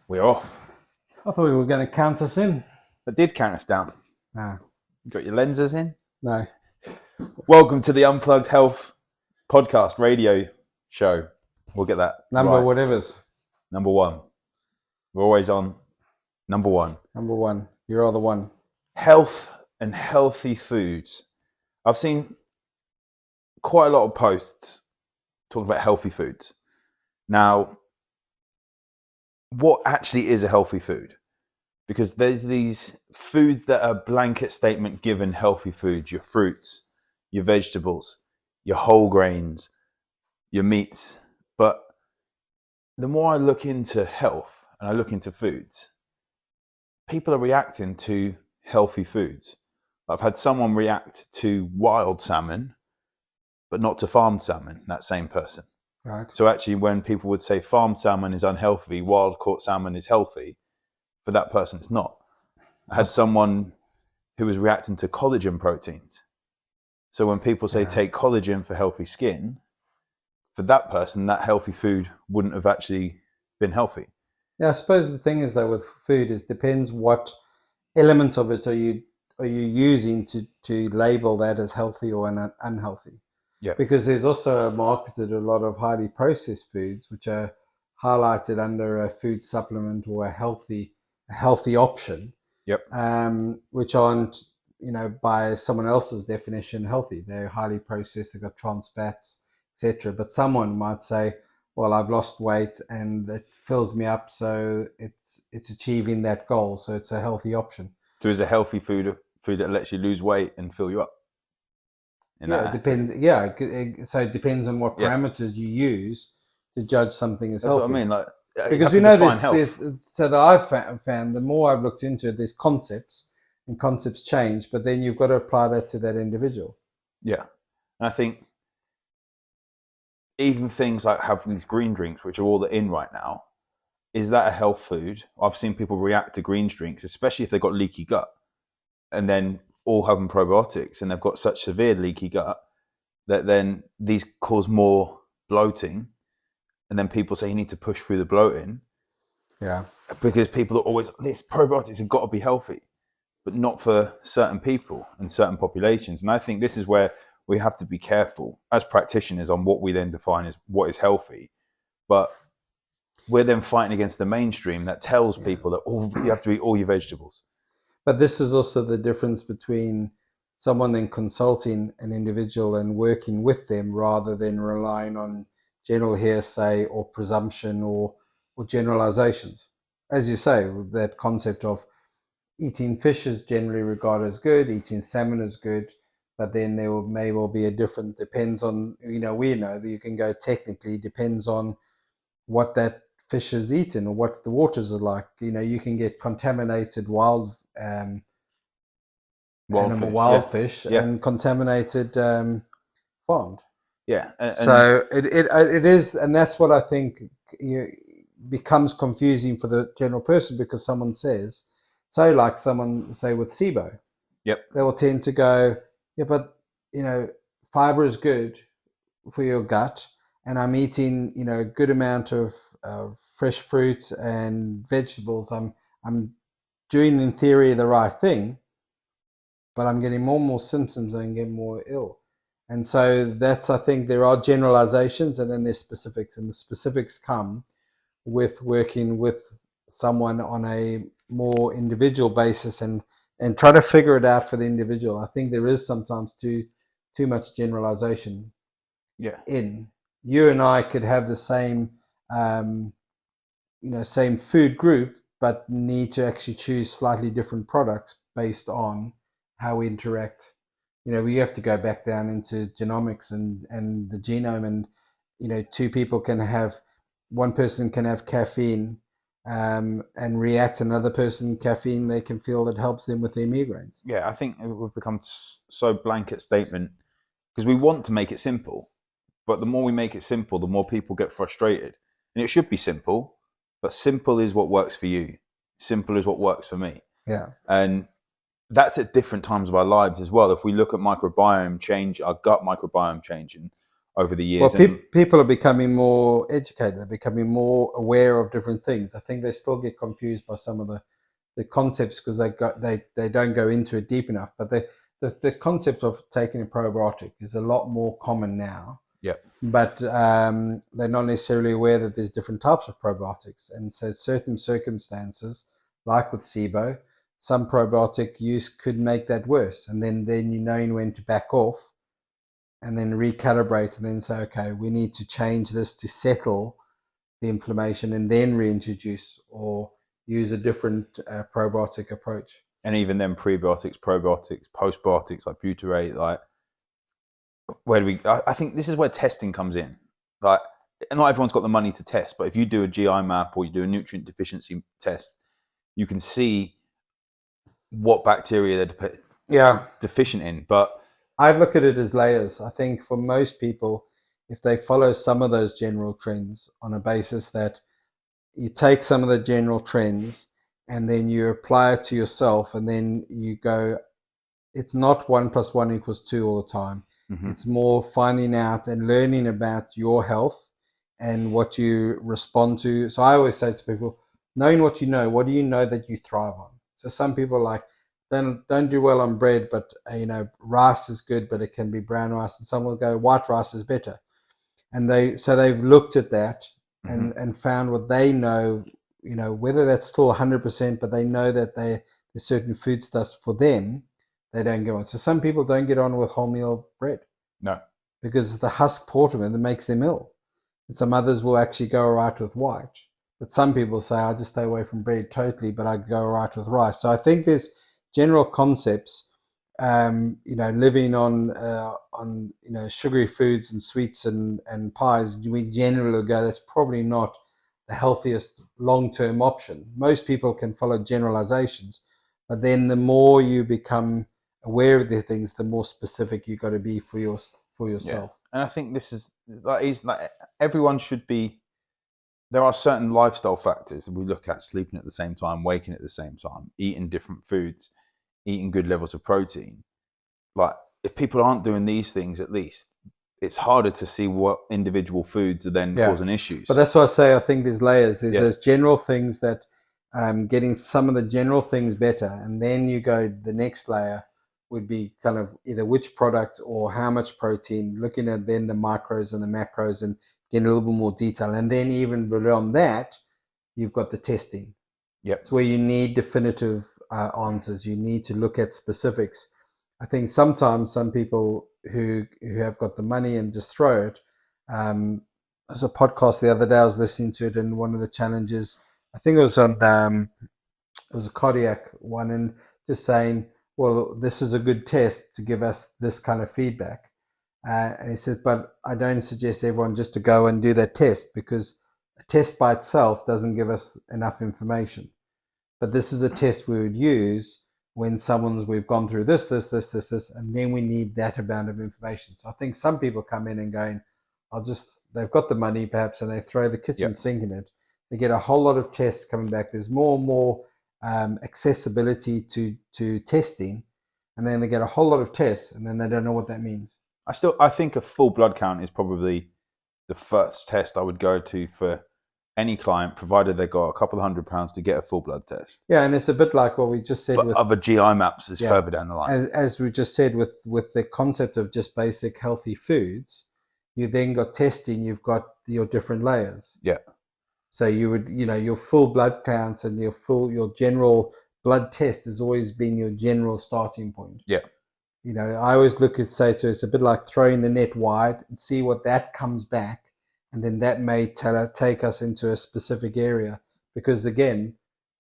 We're off. I thought we were going to count us in. That did count us down. Ah, You got your lenses in? no. Welcome to the Unplugged Health podcast radio show. We'll get that Number right. whatever's. Number one. We're always on number one. Number one. You're the one. Health and healthy foods. I've seen quite a lot of posts talking about healthy foods. Now, what actually is a healthy food? Because there's these foods that are blanket statement given healthy foods, your fruits, your vegetables, your whole grains, your meats. But the more I look into health and I look into foods, people are reacting to healthy foods. I've had someone react to wild salmon, but not to farmed salmon, that same person. Right. So actually, when people would say farmed salmon is unhealthy, wild caught salmon is healthy, for that person, it's not. I had someone who was reacting to collagen proteins. So when people say take collagen for healthy skin, for that person, that healthy food wouldn't have actually been healthy. Yeah, I suppose the thing is though with food is depends what element of it are you using to label that as healthy or unhealthy. Yeah. Because there's also marketed a lot of highly processed foods which are highlighted under a food supplement or a healthy option. Yep. Which aren't, by someone else's definition, healthy. They're highly processed. They've got trans fats, etc. But someone might say, "Well, I've lost weight and it fills me up, so it's achieving that goal. So it's a healthy option." So is a healthy food that lets you lose weight and fill you up? It depends. Yeah, so it depends on what parameters you use to judge something as healthy. That's what I mean. Like, because we know there's so that I've found the more I've looked into it, there's concepts and concepts change, but then you've got to apply that to that individual. Yeah, and I think even things like have these green drinks, which are all the in right now, is that a health food? I've seen people react to green drinks, especially if they've got leaky gut, and then all having probiotics, and they've got such severe leaky gut that then these cause more bloating, and then people say you need to push through the bloating. Yeah. Because people are always, these probiotics have got to be healthy, but not for certain people and certain populations. And I think this is where we have to be careful as practitioners on what we then define as what is healthy. But we're then fighting against the mainstream that tells people that you have to eat all your vegetables. But this is also the difference between someone then consulting an individual and working with them rather than relying on general hearsay or presumption or generalizations. As you say, that concept of eating fish is generally regarded as good, eating salmon is good, but then there may well be a different, depends on, we know that you can go technically, depends on what that fish is eaten or what the waters are like. You can get contaminated wild fish and contaminated farmed. Yeah. So it is, and that's what I think becomes confusing for the general person, because someone says, so like someone say with SIBO, yep, they will tend to go, yeah, but fiber is good for your gut, and I'm eating a good amount of fresh fruit and vegetables. I'm doing in theory the right thing, but I'm getting more and more symptoms and getting more ill. And so that's, I think there are generalizations and then there's specifics, and the specifics come with working with someone on a more individual basis and try to figure it out for the individual. I think there is sometimes too much generalization. Yeah. In you and I could have the same same food group, but need to actually choose slightly different products based on how we interact. We have to go back down into genomics and the genome, and one person can have caffeine and react, another person caffeine, they can feel it helps them with their migraines. Yeah, I think we've become so blanket statement because we want to make it simple, but the more we make it simple, the more people get frustrated. And it should be simple, but simple is what works for you. Simple is what works for me. Yeah. And that's at different times of our lives as well. If we look at microbiome change, our gut microbiome changing, over the Well, years. And people are becoming more educated. They're becoming more aware of different things. I think they still get confused by some of the concepts because they don't go into it deep enough. But the concept of taking a probiotic is a lot more common now. yeah, But they're not necessarily aware that there's different types of probiotics. And so certain circumstances, like with SIBO, some probiotic use could make that worse. And then you know when to back off and then recalibrate and then say, okay, we need to change this to settle the inflammation and then reintroduce or use a different probiotic approach. and even then prebiotics, probiotics, postbiotics like butyrate, like where do we? I think this is where testing comes in. Like, not everyone's got the money to test, but if you do a GI map or you do a nutrient deficiency test, you can see what bacteria they're Yeah. deficient in. But I look at it as layers. I think for most people, if they follow some of those general trends on a basis that you take some of the general trends and then you apply it to yourself and then you go, it's not 1+1=2 all the time. mm-hmm. It's more finding out and learning about your health and what you respond to. So I always say to people, knowing what you know, what do you know that you thrive on? So some people like don't do well on bread, but rice is good, but it can be brown rice, and some will go white rice is better. And they've looked at that Mm-hmm. and found what they know, whether that's still 100%, but they know that there's certain foodstuffs for them they don't get on. So some people don't get on with wholemeal bread No, because it's the husk part of it that makes them ill. And some others will actually go all right with white. But some people say, I just stay away from bread totally, but I go all right with rice. So I think there's general concepts, living on sugary foods and sweets and pies. We generally go, that's probably not the healthiest long-term option. Most people can follow generalizations, but then the more you become aware of the things, the more specific you got to be for yeah, yourself. and I think this is like everyone should be. There are certain lifestyle factors that we look at: sleeping at the same time, waking at the same time, eating different foods, eating good levels of protein. Like, if people aren't doing these things, at least it's harder to see what individual foods are then Yeah, causing but issues. that's why I say I think there's layers. There's Yeah, those general things that getting some of the general things better, and then you go the next layer would be kind of either which product or how much protein, looking at then the micros and the macros and getting a little bit more detail. And then even beyond that, you've got the testing. yep, It's where you need definitive answers. You need to look at specifics. I think sometimes some people who have got the money and just throw it. There's a podcast the other day I was listening to it, and one of the challenges, I think it was on it was a cardiac one, and just saying, well, this is a good test to give us this kind of feedback. And he says, but I don't suggest everyone just to go and do that test because a test by itself doesn't give us enough information. But this is a test we would use when we've gone through this, and then we need that amount of information. So I think some people come in and going, they've got the money perhaps, and they throw the kitchen yep. sink in it. They get a whole lot of tests coming back. There's more and more accessibility to testing, and then they get a whole lot of tests, and then they don't know what that means. I think a full blood count is probably the first test I would go to for any client, provided they got a couple of £100 to get a full blood test. Yeah, and it's a bit like what we just said But with other GI maps is further down the line. as we just said with the concept of just basic healthy foods. You then got testing. You've got your different layers. Yeah, So you would, your full blood count and your general blood test has always been your general starting point. yeah, I always say to it's a bit like throwing the net wide and see what that comes back, and then that may take us into a specific area. Because again,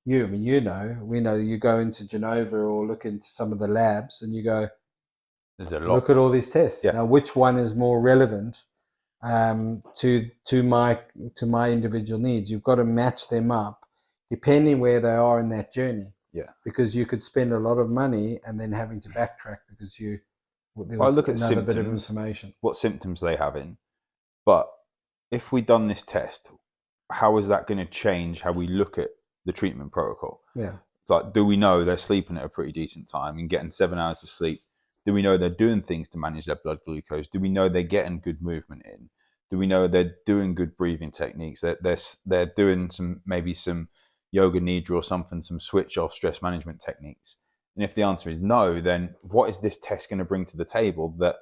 we know you go into Genova or look into some of the labs and you go, there's a lot. look at all these tests. Yeah, Now, which one is more relevant to my individual needs? You've got to match them up depending where they are in that journey. yeah. Because you could spend a lot of money and then having to backtrack because there I was look at another bit of symptoms, information. what symptoms they have in. But if we done this test, how is that going to change how we look at the treatment protocol? Yeah. It's like, do we know they're sleeping at a pretty decent time and getting 7 hours of sleep Do we know they're doing things to manage their blood glucose? Do we know they're getting good movement in? Do we know they're doing good breathing techniques? They're doing maybe some yoga nidra or something, some switch off stress management techniques? And if the answer is no, then what is this test going to bring to the table that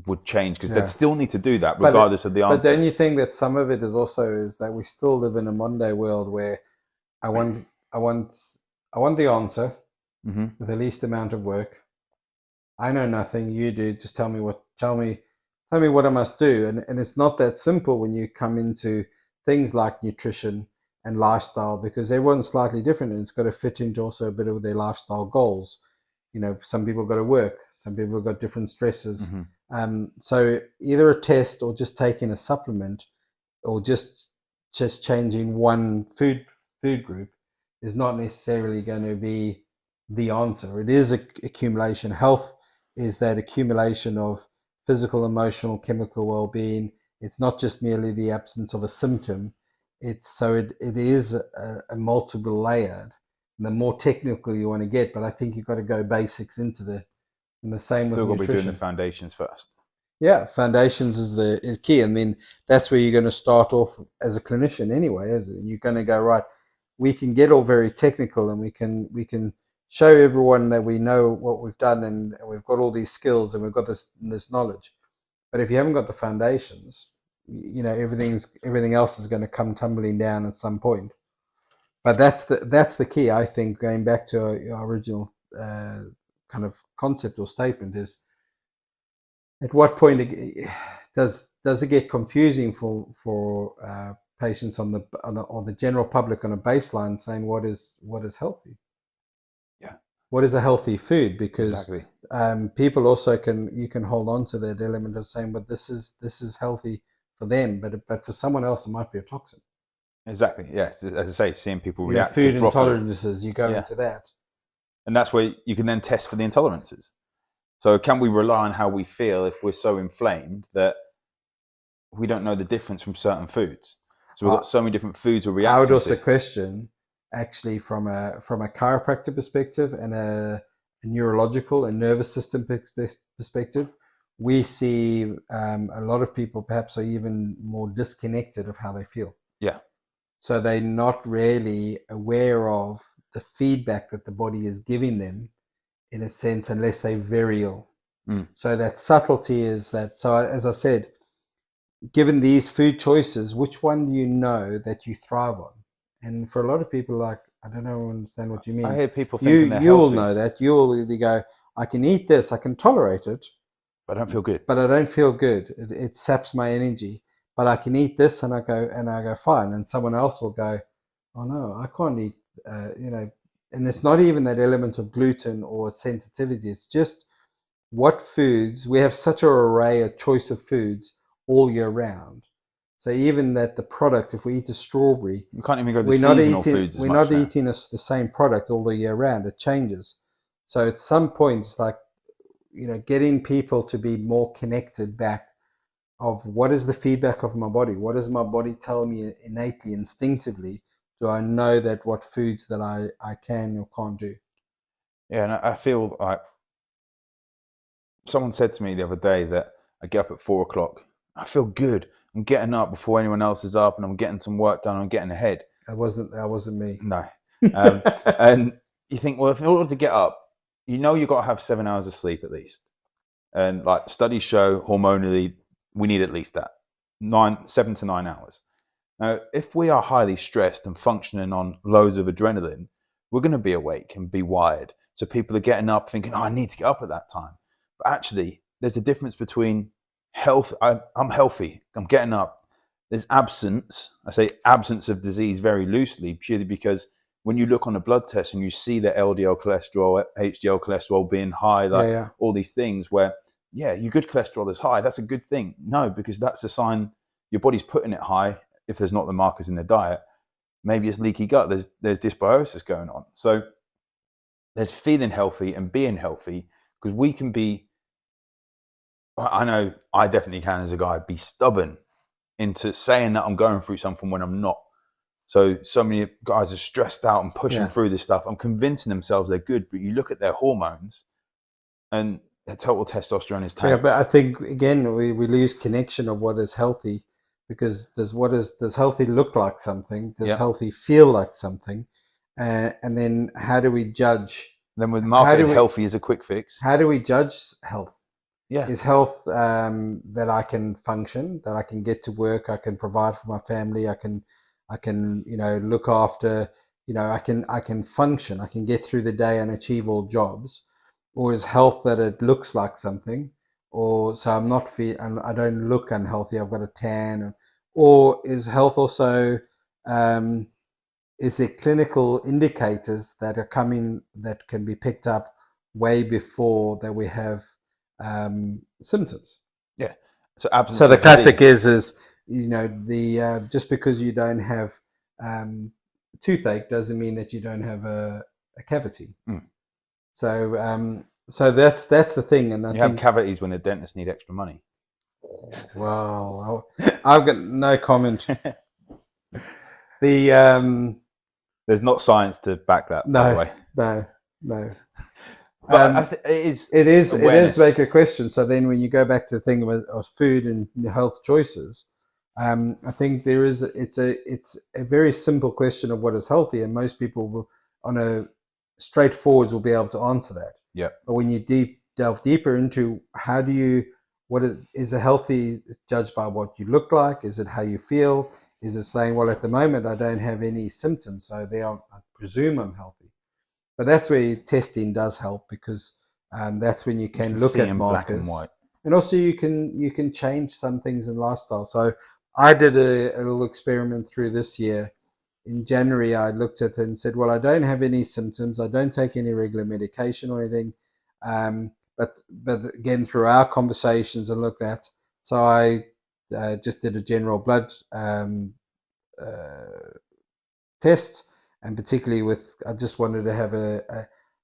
would change? Because they'd Yeah. still need to do that But regardless of the but answer. don't you think that some of it is also is that we still live in a Monday world where I want I want I want the answer Mm-hmm. with the least amount of work. I know nothing, you do, just tell me what I must do. And it's not that simple when you come into things like nutrition and lifestyle, because everyone's slightly different and it's got to fit into also a bit of their lifestyle goals. You know, some people got to work, some people have got different stresses. Mm-hmm. So either a test or just taking a supplement or just changing one food group is not necessarily going to be the answer. It is accumulation. Health is that accumulation of physical, emotional, chemical well-being. It's not just merely the absence of a symptom. It is a multiple layered. And the more technical you want to get, but I think you've got to go basics into and the same with Still got to be doing the nutrition. foundations first. Yeah, foundations is key. I mean, that's where you're going to start off as a clinician anyway. You're going to go, right, we can get all very technical and we can show everyone that we know what we've done and we've got all these skills and we've got this knowledge. But if you haven't got the foundations, you know, everything else is going to come tumbling down at some point. But that's the key, I think. Going back to our original kind of concept or statement is, at what point does it get confusing for patients or the general public on a baseline, saying what is healthy? Yeah, What is a healthy food? Because exactly. people also you can hold on to that element of saying, but this is healthy for them, but for someone else it might be a toxin. Exactly. Yes. As I say, seeing people You know, react to food broccoli. intolerances, you go Yeah. into that. And that's where you can then test for the intolerances. So can we rely on how we feel if we're so inflamed that we don't know the difference from certain foods? So we've got so many different foods we're I would reacting also to. question, actually, from a chiropractor perspective and a neurological and nervous system perspective. We see a lot of people perhaps are even more disconnected of how they feel. Yeah. So they're not really aware of the feedback that the body is giving them, in a sense, unless they're very ill. Mm. So that subtlety is that. So as I said, given these food choices, which one do you know that you thrive on? And for a lot of people, like, I don't know, understand what you I mean. hear people You thinking they're you will healthy, know that. You will either go, I can eat this, I can tolerate it, but I don't feel good. but I don't feel good. It saps my energy. But I can eat this, and I go fine. And someone else will go, oh no, I can't eat. You know, and it's not even that element of gluten or sensitivity. It's just what foods we have such an array, a choice of foods all year round. So even that the product, if we eat a strawberry, We can't even go the seasonal foods as we're much not now. eating the same product all the year round. It changes. So at some point, it's like, you know, getting people to be more connected back of what is the feedback of my body? What does my body tell me innately, instinctively? Do I know that what foods that I can or can't do? Yeah, and I feel like someone said to me the other day that I get up at 4 o'clock. I feel good. I'm getting up before anyone else is up, and I'm getting some work done. I'm getting ahead. That wasn't me. No, um, and you think, well, if in order to get up, you know you've got to have 7 hours of sleep at least. And like studies show, hormonally, we need at least that 7 to 9 hours. Now, if we are highly stressed and functioning on loads of adrenaline, we're going to be awake and be wired. So people are getting up thinking, oh, I need to get up at that time. But actually, there's a difference between health. I'm healthy. I'm getting up. There's absence. I say absence of disease very loosely, purely because when you look on a blood test and you see the LDL cholesterol, HDL cholesterol being high, like Yeah. all these things where, yeah, your good cholesterol is high. That's a good thing. No, because that's a sign your body's putting it high. If there's not the markers in their diet, maybe it's leaky gut. There's dysbiosis going on. So there's feeling healthy and being healthy, because we can be. I know I definitely can, as a guy, be stubborn into saying that I'm going through something when I'm not. So many guys are stressed out and pushing Yeah. through this stuff and convincing themselves they're good, but you look at their hormones and total testosterone is Yeah, but tanked. I think again we lose connection of what is healthy, because does healthy look like something? Does Yeah. healthy feel like something? And then how do we judge? Then with How do marketed we healthy as a quick fix. judge health? Yeah. Is health that I can function, that I can get to work, I can provide for my family, I can look after, I can function, I can get through the day and achieve all jobs, or is health that it looks like something, or so I'm not fit and I don't look unhealthy, I've got a tan, or is health also um, is there clinical indicators that are coming that can be picked up way before that we have symptoms? Yeah. So So absence the of classic disease. is the just because you don't have um, toothache doesn't mean that you don't have a cavity. Mm. So that's the thing, and I You have think, cavities when the dentists need extra money. well, I've got no comment. The There's not science to back that, by the no, way. no, no. But Um, it is it is awareness. make a question. So then, when you go back to the thing of food and health choices, I think it's a very simple question of what is healthy, and most people will, on a straightforwards, will be able to answer that. Yeah. But when you delve deeper into how do you what is a healthy judged by what you look like? Is it how you feel? Is it saying, well, at the moment I don't have any symptoms, so I presume I'm healthy? But that's where testing does help, because that's when you You can can look see at in black and markers, white. and also you can change some things in lifestyle. So I did a little experiment through this year. In January, I looked at it and said, "Well, I don't have any symptoms. I don't take any regular medication or anything." But again, through our conversations and looked at, so I just did a general blood uh, test, and particularly with I just wanted to have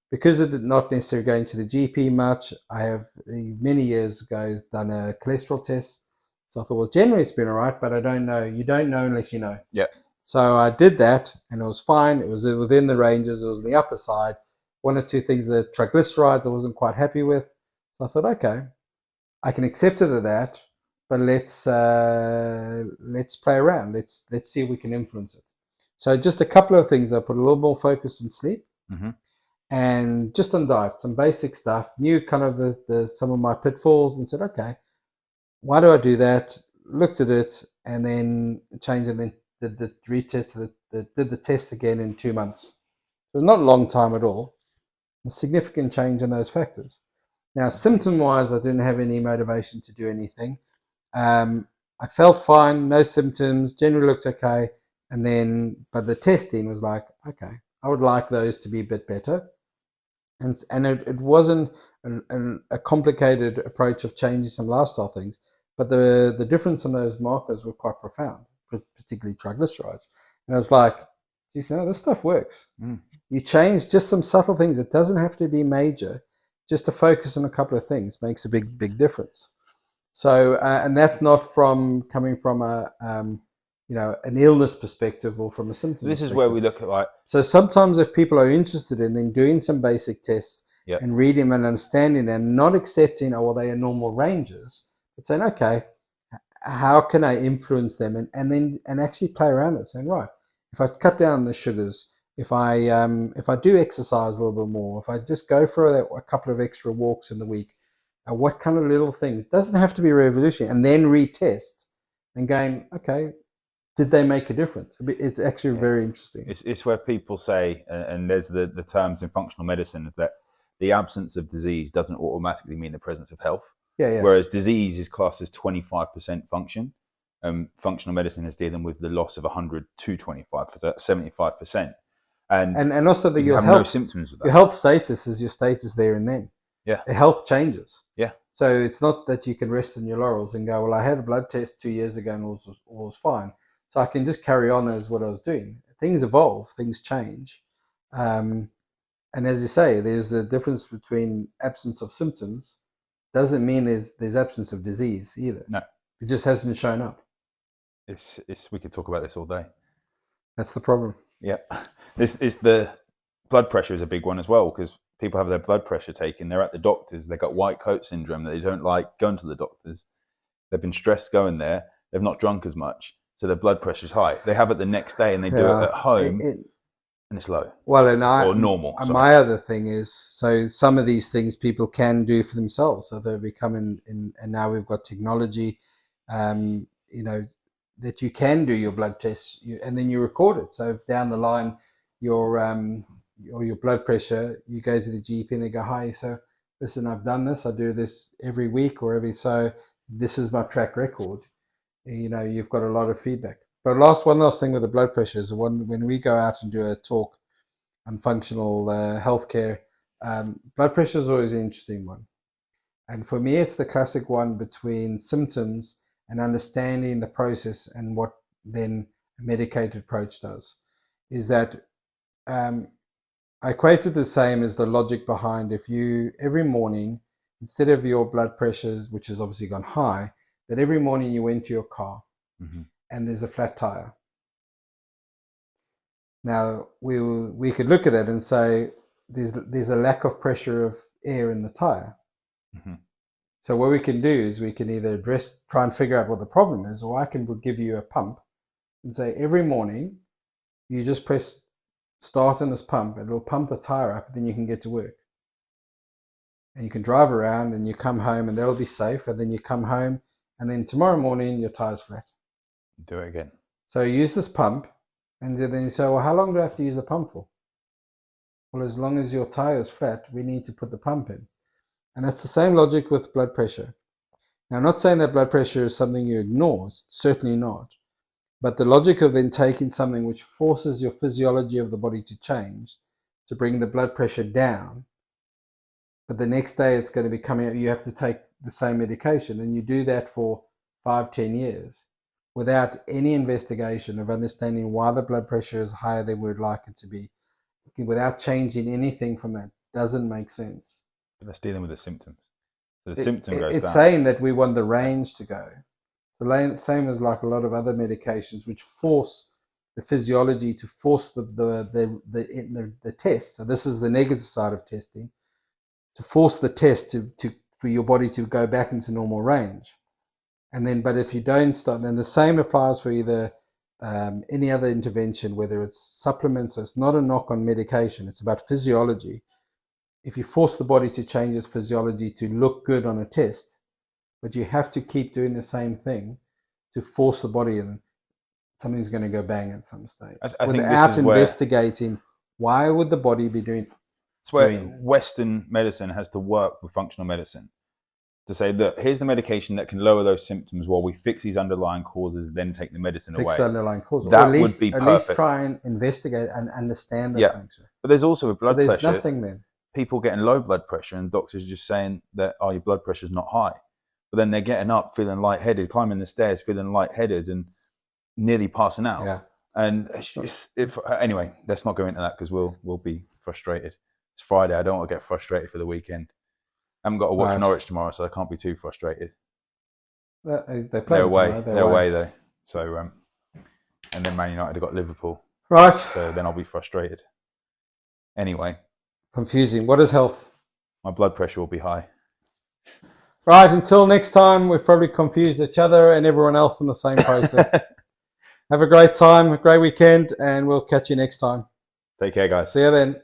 because of not necessarily going to the GP much. I have many years ago done a cholesterol test, so I thought, well, generally it's been all right, but I don't know. You don't know unless you know. Yeah. So I did that, and it was fine. It was within the ranges. It was on the upper side. One or two things, the triglycerides, I wasn't quite happy with. So I thought, okay, I can accept it at that, but let's play around. Let's see if we can influence it. So just a couple of things. I put a little more focus on sleep Mm-hmm. and just on diet, some basic stuff. Knew kind of the some of my pitfalls, and said, okay, why do I do that? Looked at it and then changed, and then did the retest, did the tests again in 2 months. It was not a long time at all. A significant change in those factors. Now, symptom wise, I didn't have any motivation to do anything. I felt fine, no symptoms, generally looked okay. And then, but the testing was like, okay, I would like those to be a bit better. And it wasn't a complicated approach of changing some lifestyle things, but the difference in those markers were quite profound, particularly triglycerides. And I was like, geez, no, this stuff works. Mm. You change just some subtle things. It doesn't have to be major. Just to focus on a couple of things makes a big difference. So, and that's not from coming from an illness perspective or from a symptom This is where perspective. we look at like, So sometimes if people are interested in then doing some basic tests yeah, and reading and understanding and not accepting, oh, well, they are normal ranges, but saying, okay, how can I influence them, and actually play around it, saying, right, if I cut down the sugars, if I do exercise a little bit more, if I just go for a couple of extra walks in the week, what kind of little things, doesn't have to be revolutionary, and then retest and going, okay, did they make a difference? It's actually yeah. very interesting. It's where people say, and there's the terms in functional medicine, that the absence of disease doesn't automatically mean the presence of health. Yeah. Whereas disease is classed as 25% function. Functional medicine is dealing with the loss of 100 to 25, so that's 75%. And And also you can your have no health, symptoms with your that. health status is your status there and then. Yeah. The health changes. Yeah. So it's not that you can rest on your laurels and go, well, I had a blood test 2 years ago and all was fine. So I can just carry on as what I was doing. Things evolve, things change. Um, and as you say, there's a difference between absence of symptoms. Doesn't mean there's absence of disease either. No. It just hasn't shown up. It's we could talk about this all day. That's the problem. Yeah. This is the blood pressure is a big one as well, because people have their blood pressure taken. They're at the doctors. They've got white coat syndrome. They don't like going to the doctors. They've been stressed going there. They've not drunk as much, so their blood pressure's high. They have it the next day, and they do it at home, and it's low. Well, or normal. My other thing is, so some of these things people can do for themselves. So they're becoming, and now we've got technology, that you can do your blood tests, and then you record it. So if down the line your blood pressure, you go to the GP and they go, "Hi, so listen, I've done this. I do this every week or so this is my track record." You've got a lot of feedback. But one last thing with the blood pressure is when we go out and do a talk on functional healthcare, blood pressure is always an interesting one. And for me, it's the classic one between symptoms and understanding the process and what then a medicated approach does. Is that I equate it the same as the logic behind if you, every morning, instead of your blood pressures, which has obviously gone high, that every morning you went to your car and there's a flat tire. Now, we could look at it and say there's a lack of pressure of air in the tire. So what we can do is we can either try and figure out what the problem is, or I can give you a pump and say every morning you just press start on this pump, and it'll pump the tire up, and then you can get to work. And you can drive around and you come home and that'll be safe, and then you come home and then tomorrow morning your tire's flat. Do it again. So you use this pump, and then you say, well, how long do I have to use the pump for? Well, as long as your tire is flat, we need to put the pump in. And that's the same logic with blood pressure. Now, I'm not saying that blood pressure is something you ignore, it's certainly not. But the logic of then taking something which forces your physiology of the body to change, to bring the blood pressure down, but the next day it's going to be coming out, you have to take the same medication, and you do that for 5-10 years without any investigation of understanding why the blood pressure is higher than we would like it to be, without changing anything from that, doesn't make sense. But that's dealing with the symptoms. So the symptom goes it's down. saying that we want the range to go. The same as like a lot of other medications which force the physiology to force the test. So this is the negative side of testing, to force the test for your body to go back into normal range. And then, but if you don't start, then the same applies for either any other intervention, whether it's supplements. So it's not a knock on medication, it's about physiology. If you force the body to change its physiology to look good on a test, but you have to keep doing the same thing to force the body, and something's going to go bang at some stage. I think without investigating why would the body be doing. It's where Western medicine has to work with functional medicine to say that here's the medication that can lower those symptoms while we fix these underlying causes, then take the medicine away. Fix the underlying cause. That would be perfect. At least try and investigate and understand the function. But there's also with blood pressure. There's nothing then. People getting low blood pressure and doctors just saying that, oh, your blood pressure's not high. But then they're getting up feeling lightheaded, climbing the stairs feeling lightheaded and nearly passing out. Yeah. And anyway, let's not go into that because we'll be frustrated. It's Friday. I don't want to get frustrated for the weekend. I haven't got to watch Norwich tomorrow, so I can't be too frustrated. They're away. They're away though. So, and then Man United have got Liverpool. Right. So then I'll be frustrated. Anyway. Confusing. What is health? My blood pressure will be high. Right. Until next time, we've probably confused each other and everyone else in the same process. Have a great time, a great weekend, and we'll catch you next time. Take care, guys. See you then.